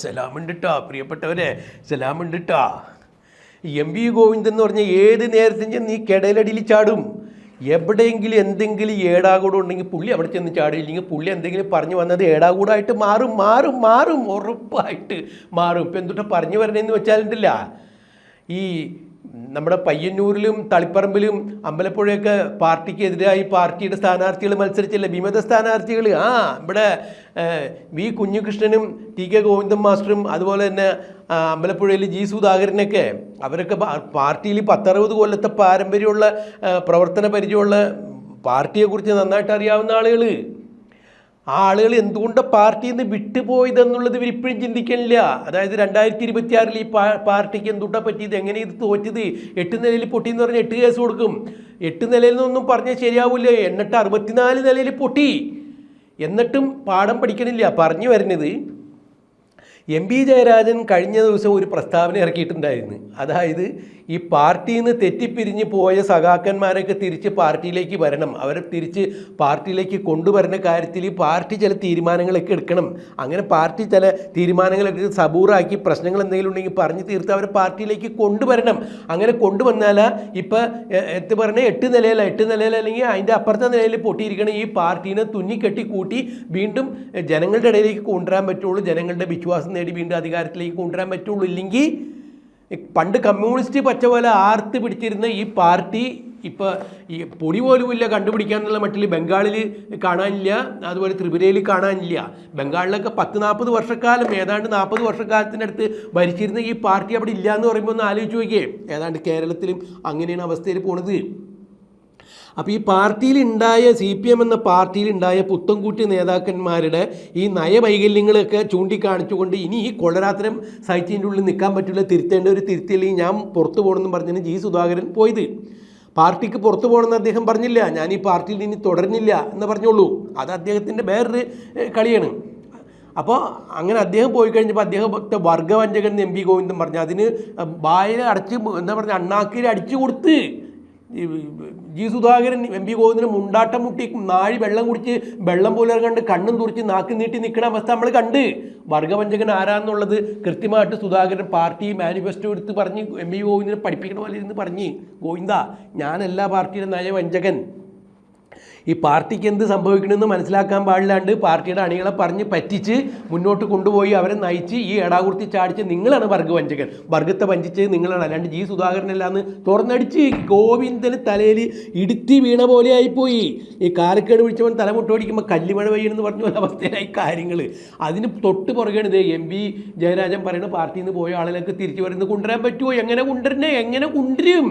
സലാമുണ്ട് ട്ടോ പ്രിയപ്പെട്ടവരെ, സലാമുണ്ട് ട്ടോ. എം.വി. ഗോവിന്ദൻ എന്ന് പറഞ്ഞാൽ ഏത് നേരത്തും നീ കിടലടിയിൽ ചാടും. എവിടെയെങ്കിലും എന്തെങ്കിലും ഏടാകൂടം ഉണ്ടെങ്കിൽ പുള്ളി അവിടെ ചെന്ന് ചാടിയില്ലെങ്കിൽ പുള്ളി എന്തെങ്കിലും പറഞ്ഞു വന്നത് ഏടാകൂടായിട്ട് മാറും മാറും മാറും ഉറപ്പായിട്ട് മാറും. ഇപ്പം എന്തുട്ടാ പറഞ്ഞു വരണേന്ന് വെച്ചാലുണ്ടല്ല, ഈ നമ്മുടെ പയ്യന്നൂരിലും തളിപ്പറമ്പിലും അമ്പലപ്പുഴയൊക്കെ പാർട്ടിക്കെതിരായി പാർട്ടിയുടെ സ്ഥാനാർത്ഥികൾ മത്സരിച്ചില്ല, വിമത സ്ഥാനാർത്ഥികൾ. ഇവിടെ വി കുഞ്ഞികൃഷ്ണനും ടി കെ ഗോവിന്ദൻ മാസ്റ്ററും അതുപോലെ തന്നെ അമ്പലപ്പുഴയിൽ ജി സുധാകരനൊക്കെ, അവരൊക്കെ പാർട്ടിയിൽ 10-60 കൊല്ലത്തെ പാരമ്പര്യമുള്ള പ്രവർത്തന പരിചയമുള്ള പാർട്ടിയെക്കുറിച്ച് നന്നായിട്ട് അറിയാവുന്ന ആളുകൾ. ആ ആളുകൾ എന്തുകൊണ്ട് പാർട്ടിയിൽ നിന്ന് വിട്ടുപോയതെന്നുള്ളത് ഇവരിപ്പോഴും ചിന്തിക്കണില്ല. അതായത് 2026 ഈ പാർട്ടിക്ക് എന്തുകൊണ്ടാ പറ്റിയത്, എങ്ങനെ ഇത് തോറ്റത്, 8 നിലയിൽ പൊട്ടിയെന്ന് പറഞ്ഞാൽ 8 കേസ് കൊടുക്കും. 8 നിലയിൽ നിന്നൊന്നും പറഞ്ഞാൽ ശരിയാവില്ല, എന്നിട്ട് 64 നിലയിൽ പൊട്ടി. എന്നിട്ടും പാഠം പഠിക്കണില്ല. പറഞ്ഞു വരുന്നത്, എം.പി. ജയരാജൻ കഴിഞ്ഞ ദിവസം ഒരു പ്രസ്താവന ഇറക്കിയിട്ടുണ്ടായിരുന്നു. അതായത് ഈ പാർട്ടിയിൽ നിന്ന് തെറ്റിപ്പിരിഞ്ഞ് പോയ സഖാക്കന്മാരൊക്കെ തിരിച്ച് പാർട്ടിയിലേക്ക് വരണം, അവരെ തിരിച്ച് പാർട്ടിയിലേക്ക് കൊണ്ടുവരുന്ന കാര്യത്തിൽ ഈ പാർട്ടി ചില തീരുമാനങ്ങളൊക്കെ എടുക്കണം. അങ്ങനെ പാർട്ടി ചില തീരുമാനങ്ങളൊക്കെ സബൂറാക്കി പ്രശ്നങ്ങൾ എന്തെങ്കിലും ഉണ്ടെങ്കിൽ പറഞ്ഞ് തീർത്ത് അവരെ പാർട്ടിയിലേക്ക് കൊണ്ടുവരണം. അങ്ങനെ കൊണ്ടുവന്നാൽ ഇപ്പം എത്ത് പറഞ്ഞാൽ 8 നിലയിൽ അല്ലെങ്കിൽ അതിൻ്റെ അപ്പുറത്തെ നിലയിൽ പൊട്ടിയിരിക്കണം ഈ പാർട്ടീനെ തുന്നിക്കെട്ടി കൂട്ടി വീണ്ടും ജനങ്ങളുടെ ഇടയിലേക്ക് കൊണ്ടുവരാൻ പറ്റുള്ളൂ, ജനങ്ങളുടെ വിശ്വാസം നേടി വീണ്ടും അധികാരത്തിലേക്ക് കൊണ്ടുവരാൻ പറ്റുള്ളൂ. ഇല്ലെങ്കിൽ പണ്ട് കമ്മ്യൂണിസ്റ്റ് പച്ച പോലെ ആർത്ത് പിടിച്ചിരുന്ന ഈ പാർട്ടി ഇപ്പോൾ ഈ പൊടി പോലുമില്ല കണ്ടുപിടിക്കാന്നുള്ള മട്ടിൽ ബംഗാളിൽ കാണാനില്ല, അതുപോലെ ത്രിപുരയിൽ കാണാനില്ല. ബംഗാളിലൊക്കെ 10-40 വർഷക്കാലം, ഏതാണ്ട് 40 വർഷക്കാലത്തിനടുത്ത് ഭരിച്ചിരുന്ന ഈ പാർട്ടി അവിടെ ഇല്ല എന്ന് പറയുമ്പോൾ ഒന്ന് ആലോചിച്ച് നോക്കിയേ. ഏതാണ്ട് കേരളത്തിലും അങ്ങനെയാണ് അവസ്ഥയിൽ പോണത്. അപ്പോൾ ഈ പാർട്ടിയിലുണ്ടായ CPM എന്ന പാർട്ടിയിലുണ്ടായ പുത്തൻകൂട്ടി നേതാക്കന്മാരുടെ ഈ നയവൈകല്യങ്ങളൊക്കെ ചൂണ്ടിക്കാണിച്ചുകൊണ്ട് ഇനി ഈ കൊള്ളരാത്രം സൈറ്റിൻ്റെ ഉള്ളിൽ നിൽക്കാൻ പറ്റില്ല, തിരുത്തേണ്ട ഒരു തിരുത്തില്ലെങ്കിൽ ഞാൻ പുറത്തു പോകണമെന്ന് പറഞ്ഞാണ് ജി സുധാകരൻ പോയത്. പാർട്ടിക്ക് പുറത്തു പോകണമെന്ന് അദ്ദേഹം പറഞ്ഞില്ല, ഞാൻ ഈ പാർട്ടിയിൽ ഇനി തുടരുന്നില്ല എന്ന് പറഞ്ഞോളൂ. അത് അദ്ദേഹത്തിൻ്റെ വേറൊരു കളിയാണ്. അപ്പോൾ അങ്ങനെ അദ്ദേഹം പോയി കഴിഞ്ഞപ്പോൾ അദ്ദേഹത്തെ വർഗവഞ്ചകൻ എം.വി. ഗോവിന്ദൻ പറഞ്ഞു. അതിന് വായിൽ അടച്ച് എന്താ പറഞ്ഞാൽ അണ്ണാക്കിൽ അടിച്ചു കൊടുത്ത് ജി സുധാകരൻ എം.വി. ഗോവിന്ദന് മുണ്ടാട്ടം മുട്ടി നാഴി വെള്ളം കുടിച്ച് വെള്ളം പോലെ കണ്ട് കണ്ണും തുറിച്ച് നാക്ക് നീട്ടി നിൽക്കുന്ന അവസ്ഥ നമ്മൾ കണ്ട്. വർഗവഞ്ചകൻ ആരാന്നുള്ളത് കൃത്യമായിട്ട് സുധാകരൻ പാർട്ടി മാനിഫെസ്റ്റോ എടുത്ത് പറഞ്ഞ് എം.വി. ഗോവിന്ദനെ പഠിപ്പിക്കണ പോലെ ഇരുന്ന് പറഞ്ഞ്, ഗോവിന്ദ ഞാനല്ല പാർട്ടിയുടെ നയവഞ്ചകൻ, ഈ പാർട്ടിക്ക് എന്ത് സംഭവിക്കണമെന്ന് മനസ്സിലാക്കാൻ പാടില്ലാണ്ട് പാർട്ടിയുടെ അണികളെ പറഞ്ഞ് പറ്റിച്ച് മുന്നോട്ട് കൊണ്ടുപോയി അവരെ നയിച്ച് ഈ എടാകുർത്തി ചാടിച്ച് നിങ്ങളാണ് വർഗവഞ്ചകൻ, വർഗത്തെ വഞ്ചിച്ചത് നിങ്ങളാണ്, അല്ലാണ്ട് ജി സുധാകരനല്ലാന്ന് തുറന്നടിച്ച് ഗോവിന്ദന് തലയിൽ ഇടുത്തി വീണ പോലെ ആയിപ്പോയി. ഈ കാലക്കേട് പിടിച്ചവൻ തലമുട്ടോടിക്കുമ്പോൾ കല്ലുമഴ പെയ്യണമെന്ന് പറഞ്ഞ പോലെ അവസ്ഥയിലായി കാര്യങ്ങൾ. അതിന് തൊട്ട് പുറകെയാണ് ഇത് എം.വി. ജയരാജൻ പറയുന്ന പാർട്ടിയിൽ നിന്ന് പോയ ആളുകൾക്ക് തിരിച്ചു വരുന്നത് കൊണ്ടുവരാൻ പറ്റുമോ, എങ്ങനെ കൊണ്ടുവരണേ, എങ്ങനെ കൊണ്ടുവരും?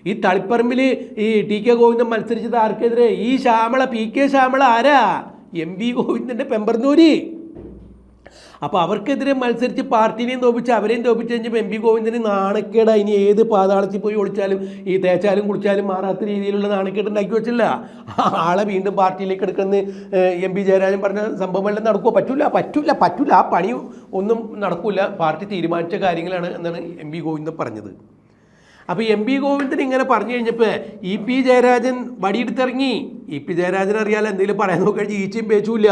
ഈ തളിപ്പറമ്പിൽ ഈ ടി കെ ഗോവിന്ദൻ മത്സരിച്ചത് ആർക്കെതിരെ? ഈ ശ്യാമള PK ശ്യാമള ആരാ? എം.വി. ഗോവിന്ദൻ്റെ പെമ്പർന്നൂരി. അപ്പോൾ അവർക്കെതിരെ മത്സരിച്ച് പാർട്ടിനെയും തോപ്പിച്ച് അവരെയും തോപ്പിച്ച് കഴിഞ്ഞപ്പോൾ എം.വി. ഗോവിന്ദന് നാണക്കേടാ. ഇനി ഏത് പാതാളത്തിൽ പോയി ഒളിച്ചാലും ഈ തേച്ചാലും കുളിച്ചാലും മാറാത്ത രീതിയിലുള്ള നാണക്കേട് ഉണ്ടാക്കി വെച്ചില്ല. ആളെ വീണ്ടും പാർട്ടിയിലേക്ക് എടുക്കുന്ന എം.പി. ജയരാജൻ പറഞ്ഞ സംഭവമെല്ലാം നടക്കുമോ? പറ്റൂല. ആ പണി ഒന്നും നടക്കില്ല, പാർട്ടി തീരുമാനിച്ച കാര്യങ്ങളാണ് എന്നാണ് എം.വി. ഗോവിന്ദൻ പറഞ്ഞത്. അപ്പോൾ എം.വി. ഗോവിന്ദൻ ഇങ്ങനെ പറഞ്ഞു കഴിഞ്ഞപ്പോൾ ഇ.പി. ജയരാജൻ വടിയെടുത്തിറങ്ങി. ഇ.പി. ജയരാജൻ അറിയാലോ എന്തെങ്കിലും പറയാൻ നോക്കി ഈച്ചയും പേച്ചുമില്ല.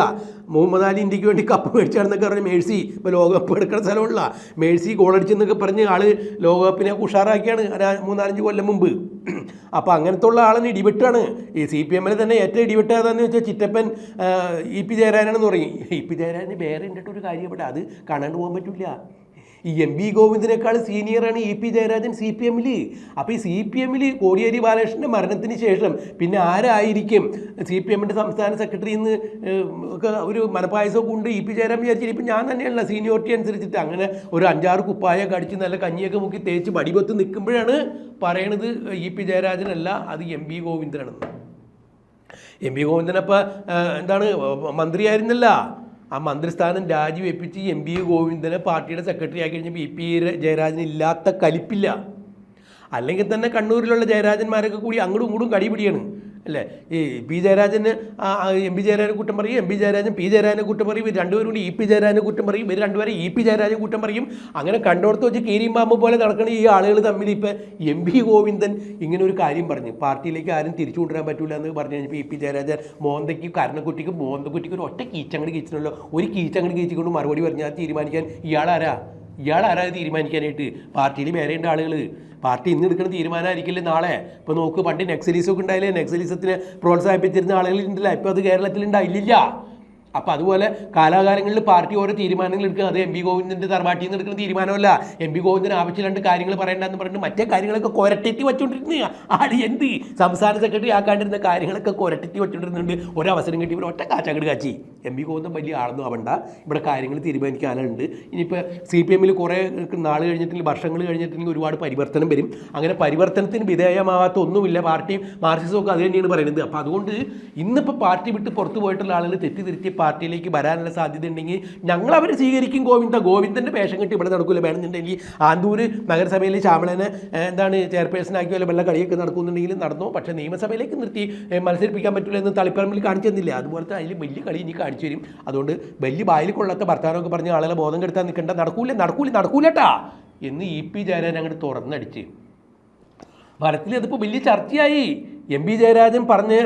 മുഹമ്മദ് അലി ഇന്ത്യക്ക് വേണ്ടി കപ്പ് മേടിച്ചാണെന്നൊക്കെ പറഞ്ഞ് മേഴ്സി ഇപ്പോൾ ലോകകപ്പ് എടുക്കുന്ന സ്ഥലമുള്ള മേഴ്സി ഗോളടിച്ചെന്നൊക്കെ പറഞ്ഞ് ആൾ ലോകകപ്പിനെ ഉഷാറാക്കിയാണ് 3-4 കൊല്ലം മുമ്പ്. അപ്പോൾ അങ്ങനത്തെ ഉള്ള ആളിന് ഇടിവെട്ടാണ്. ഈ CPM തന്നെ ഏറ്റവും ഇടിവെട്ടാതാന്ന് വെച്ചാൽ ചിറ്റപ്പൻ ഇ.പി. ജയരാജനാണെന്ന് പറയും. ഇ.പി. ജയരാജന് വേറെ ഉണ്ടിട്ടൊരു കാര്യം ഇവിടെ അത് കാണാണ്ട് പോകാൻ പറ്റില്ല. ഈ എം.വി. ഗോവിന്ദനേക്കാൾ സീനിയറാണ് ഇ.പി. ജയരാജൻ CPM-ൽ. അപ്പോൾ ഈ CPM-ൽ കോടിയേരി ബാലകൃഷ്ണൻ്റെ മരണത്തിന് ശേഷം പിന്നെ ആരായിരിക്കും CPM-ൻ്റെ സംസ്ഥാന സെക്രട്ടറി എന്ന് ഒക്കെ ഒരു മനപ്പായസമൊക്കെ ഉണ്ട് ഇ.പി. ജയരാജൻ വിചാരിച്ചിട്ട് ഇപ്പം ഞാൻ തന്നെയല്ല സീനിയോറിറ്റി അനുസരിച്ചിട്ട് അങ്ങനെ ഒരു 5-6 കുപ്പായൊക്കെ അടിച്ച് നല്ല കഞ്ഞിയൊക്കെ മുക്കി തേച്ച് വടിപൊത്ത് നിൽക്കുമ്പോഴാണ് പറയണത് ഇ.പി. ജയരാജനല്ല, അത് എം.വി. ഗോവിന്ദനാണെന്ന്. എം.വി. ഗോവിന്ദനപ്പോൾ എന്താണ് മന്ത്രിയായിരുന്നല്ല, ആ മന്ത്രിസ്ഥാനം രാജിവെപ്പിച്ച് എം.വി. ഗോവിന്ദനെ പാർട്ടിയുടെ സെക്രട്ടറി ആക്കി കഴിഞ്ഞപ്പോൾ ഇ.പി. ജയരാജന് ഇല്ലാത്ത കലിപ്പില്ല. അല്ലെങ്കിൽ തന്നെ കണ്ണൂരിലുള്ള ജയരാജന്മാരൊക്കെ കൂടി അങ്ങോട്ടും ഇങ്ങോട്ടും കടിപിടിയാണ്. അല്ലേ? ഈ പി ജയരാജന് എം പി ജയരാജനെ കുറ്റം പറയും, എം പി ജയരാജൻ പി ജയരാജനെ കുറ്റം പറയും, ഇവർ രണ്ടുപേരും കൂടി ഇ പി ജയരാജനെ കുറ്റം പറയും, ഇവർ രണ്ടുപേരും ഇ പി ജയരാജൻ കുറ്റം പറയും. അങ്ങനെ കണ്ടോടത്ത് വെച്ച് കീരിയും പാമ്പ് പോലെ നടക്കണ ഈ ആളുകൾ തമ്മിൽ ഇപ്പം എം വി ഗോവിന്ദൻ ഇങ്ങനെ ഒരു കാര്യം പറഞ്ഞു, പാർട്ടിയിലേക്ക് ആരും തിരിച്ചു കൊണ്ടുവരാൻ പറ്റില്ല എന്ന് പറഞ്ഞു കഴിഞ്ഞപ്പോൾ ഇ പി ജയരാജൻ മോന്തയ്ക്കും കരണക്കുട്ടിക്കും ഒരു ഒറ്റ കീച്ചങ്ങട് കീച്ചിട്ടുള്ളൂ. ഒരു കീച്ചങ്ങട് കീച്ചിക്കൊണ്ട് മറുപടി പറഞ്ഞാൽ തീരുമാനിക്കാൻ ഇയാളാരാ തീരുമാനിക്കാനായിട്ട്? പാർട്ടിയിൽ വേറെയുണ്ട് ആളുകൾ. പാർട്ടി ഇന്ന് എടുക്കുന്ന തീരുമാനമായിരിക്കില്ല നാളെ. ഇപ്പോൾ നോക്ക്, പണ്ട് നെക്സലീസൊക്കെ ഉണ്ടായില്ലേ, നെക്സലീസത്തിനെ പ്രോത്സാഹിപ്പിച്ചിരുന്ന ആളുകളുണ്ടല്ല, ഇപ്പോൾ അത് കേരളത്തിലുണ്ടായില്ല. അപ്പോൾ അതുപോലെ കാലാകാലങ്ങളിൽ പാർട്ടി ഓരോ തീരുമാനങ്ങൾ എടുക്കുക. അത് എം വി ഗോവിന്ദൻ്റെ തറവാട്ടിൽ നിന്ന് എടുക്കുന്ന തീരുമാനമല്ല. എം വി ഗോവിന്ദന് ആവശ്യമില്ലാണ്ട് കാര്യങ്ങൾ പറയേണ്ടെന്ന് പറഞ്ഞിട്ട് മറ്റേ കാര്യങ്ങളൊക്കെ കൊരട്ടെത്തി വെച്ചുകൊണ്ടിരുന്ന ആൾ എന്ത് സംസ്ഥാന സെക്രട്ടറി ആക്കാണ്ടിരുന്ന കാര്യങ്ങളൊക്കെ കൊരട്ടെത്തി വെച്ചുകൊണ്ടിരുന്നുണ്ട്. ഒരവസരം കിട്ടി ഇവർ ഒറ്റ കാച്ചങ്ങട് കാച്ചി. എം വി ഗോവിന്ദൻ വലിയ ആളൊന്നും ആവണ്ട, ഇവിടെ കാര്യങ്ങൾ തീരുമാനിക്കാനുണ്ട്. ഇനിയിപ്പോൾ സി പി എമ്മിൽ കുറേ നാൾ കഴിഞ്ഞിട്ടുണ്ടെങ്കിൽ വർഷങ്ങൾ കഴിഞ്ഞിട്ടുണ്ടെങ്കിൽ ഒരുപാട് പരിവർത്തനം വരും. അങ്ങനെ പരിവർത്തനത്തിന് വിധേയമാവാത്ത ഒന്നുമില്ല. പാർട്ടിയും മാർക്സിസവും ഒക്കെ അത് തന്നെയാണ് പറയുന്നത്. അപ്പോൾ അതുകൊണ്ട് ഇന്നിപ്പോൾ പാർട്ടി വിട്ട് പുറത്തു പോയിട്ടുള്ള ആളുകൾ തെറ്റിദ്ധരിച്ച് പാർട്ടിയിലേക്ക് വരാനുള്ള സാധ്യത ഉണ്ടെങ്കിൽ ഞങ്ങൾ അവരെ സ്വീകരിക്കും. ഗോവിന്ദൻ്റെ വേഷം കെട്ടി ഇവിടെ നടക്കില്ല. വേണമെന്നുണ്ടെങ്കിൽ ആന്തൂർ നഗരസഭയിൽ ശ്യാമളനെ ചെയർപേഴ്സൺ ആക്കി വല്ല വല്ല കളിയൊക്കെ നടക്കുന്നുണ്ടെങ്കിൽ നടന്നു. പക്ഷേ നിയമസഭയിലേക്ക് നിർത്തി മത്സരിപ്പിക്കാൻ പറ്റില്ല എന്ന് തളിപ്പറമ്പിൽ കാണിച്ചു തന്നില്ല. അതുപോലത്തെ അതിൽ വലിയ കളി ഇനി കാണിച്ചു വരും. അതുകൊണ്ട് വലിയ ബായിൽ കൊള്ളാത്ത ഭർത്താനൊക്കെ പറഞ്ഞ ആളുകളെ ബോധം കെടുത്താൻ നിൽക്കേണ്ട, നടക്കൂലട്ടാ എന്ന് ഇ പി ജയരാജൻ അങ്ങോട്ട് തുറന്നടിച്ച് ഫലത്തിൽ അതിപ്പോൾ വലിയ ചർച്ചയായി. എം പി ജയരാജൻ പറഞ്ഞ്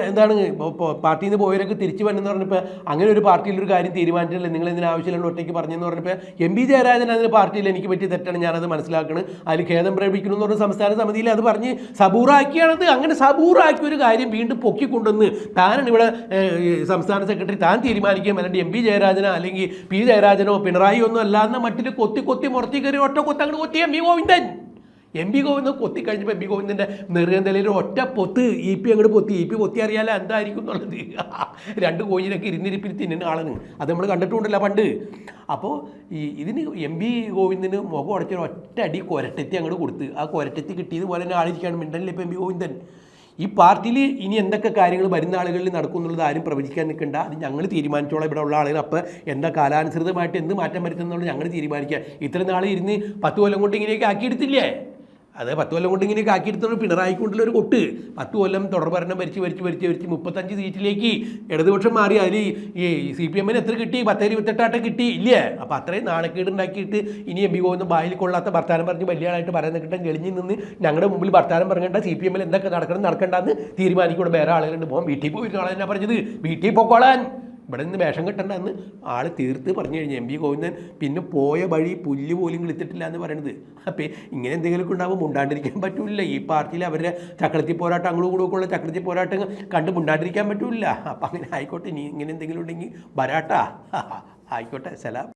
പാർട്ടിയിൽ നിന്ന് പോയവരൊക്കെ തിരിച്ചു വന്നെന്ന് പറഞ്ഞപ്പോൾ അങ്ങനെ ഒരു പാർട്ടിയിലൊരു കാര്യം തീരുമാനിച്ചിട്ടില്ല, നിങ്ങൾ ഇതിന് ആവശ്യമില്ല ഒറ്റയ്ക്ക് പറഞ്ഞെന്ന് പറഞ്ഞപ്പോൾ എം പി ജയരാജൻ അതിന് പാർട്ടിയിൽ എനിക്ക് പറ്റിയ തെറ്റാണ്, ഞാനത് മനസ്സിലാക്കണം, അതിൽ ഖേദം പ്രകടിപ്പിക്കണം എന്ന് പറഞ്ഞ സംസ്ഥാന സമിതിയിൽ അത് പറഞ്ഞ് സബൂറാക്കിയാണത്. അങ്ങനെ സബൂറാക്കിയ ഒരു കാര്യം വീണ്ടും പൊക്കിക്കൊണ്ടുവന്ന് താനാണ് ഇവിടെ സംസ്ഥാന സെക്രട്ടറി, താൻ തീരുമാനിക്കുകയും അല്ലാണ്ട് എം പി ജയരാജനോ അല്ലെങ്കിൽ പി ജയരാജനോ പിണറായി ഒന്നും അല്ലാന്ന മറ്റിൽ കൊത്തി മുറത്തി കയറി ഒറ്റ കൊത്തങ്ങോട്ട് കൊത്തി എം പി ഗോവിന്ദൻ കൊത്തിക്കഴിഞ്ഞപ്പോൾ എം പി ഗോവിന്ദൻ്റെ നെറുകന്തലയിൽ ഒറ്റ പൊത്ത് ഇ പി അങ്ങോട്ട് പൊത്തി. ഇ പി പൊത്തി അറിയാലോ എന്തായിരിക്കും എന്നുള്ളത്. രണ്ട് കോഴിനൊക്കെ ഇരുന്നിരിപ്പിൽ തിന്നുന്ന ആളാണ്, അത് നമ്മൾ കണ്ടിട്ടുണ്ടല്ലോ പണ്ട്. അപ്പോൾ ഇതിന് എം പി ഗോവിന്ദന് മുഖം ഉടച്ച ഒറ്റ അടി കൊരട്ടെത്തി അങ്ങോട്ട് കൊടുത്ത്. ആ കൊരട്ടെത്തി കിട്ടിയതുപോലെ തന്നെ ആളിരിക്കാണ് മിണ്ടല്ലേ ഇപ്പം എം പി ഗോവിന്ദൻ. ഈ പാർട്ടിയിൽ ഇനി എന്തൊക്കെ കാര്യങ്ങൾ വരുന്ന ആളുകളിൽ നടക്കും എന്നുള്ളത് ആരും പ്രവചിക്കാൻ നിൽക്കണ്ട, അത് ഞങ്ങൾ തീരുമാനിച്ചോളാം. ഇവിടെ ഉള്ള ആളുകൾ അപ്പോൾ എന്താ കാലാനുസൃതമായിട്ട് എന്ത് മാറ്റം വരുത്തുന്നുള്ളത് ഞങ്ങൾ തീരുമാനിക്കുക. ഇത്ര നാൾ ഇരുന്ന് 10 കൊല്ലം കൊണ്ട് ഇങ്ങനെയൊക്കെ ആക്കിയെടുത്തില്ലേ? അത് 10 കൊല്ലം കൊണ്ട് ഇങ്ങനെയൊക്കെ ആക്കിയെടുത്തോണ്ട് പിണറായിക്കൊണ്ടുള്ള ഒരു കൊട്ട് 10 കൊല്ലം തുടർഭരണം ഭരിച്ച് 35 സീറ്റിലേക്ക് ഇടതുപക്ഷം മാറി. അതിൽ ഈ സി പി എമ്മിന് എത്ര കിട്ടി? 10-28 കിട്ടി ഇല്ലേ? അപ്പോൾ അത്രയും നാണക്കേട് ഉണ്ടാക്കിയിട്ട് ഇനി എം പി ഗോവിന്ദൻ ബായിൽ കൊള്ളാത്ത വർത്താനം പറഞ്ഞ് വലിയ ആളായിട്ട് പറയാൻ നിൽക്കട്ടെ. എളിഞ്ഞ് നിന്ന് ഞങ്ങളുടെ മുമ്പിൽ വർത്താനം പറയേണ്ട, സി പി എമ്മിൽ എന്തൊക്കെ നടക്കണ്ടെന്ന് തീരുമാനിക്കൂടെ. വേറെ ആളുകളുണ്ട്, പോകാൻ വീട്ടിൽ പോയി ആളെ തന്നെ പറഞ്ഞത് വീട്ടിൽ പോക്കോളാൻ, ഇവിടെ നിന്ന് വേഷം കെട്ടണ്ടെന്ന് ആൾ തീർത്ത് പറഞ്ഞു കഴിഞ്ഞു. എം പി ഗോവിന്ദൻ പിന്നെ പോയ വഴി പുല്ല് പോലും കിളിത്തിട്ടില്ല എന്ന് പറയണത്. അപ്പോൾ ഇങ്ങനെ എന്തെങ്കിലുമൊക്കെ ഉണ്ടാകുമ്പോൾ മുണ്ടാണ്ടിരിക്കാൻ പറ്റില്ല. ഈ പാർട്ടിയിൽ അവരുടെ ചക്രത്തി പോരാട്ടം അങ്ങോട്ടും കൂടെ ഉള്ള ചക്രത്തി പോരാട്ടം കണ്ട് മുണ്ടാണ്ടിരിക്കാൻ പറ്റില്ല. അപ്പം അങ്ങനെ ആയിക്കോട്ടെ, ഇനി ഇങ്ങനെ എന്തെങ്കിലും ഉണ്ടെങ്കിൽ വരാട്ടാ, ആയിക്കോട്ടെ, സലാം.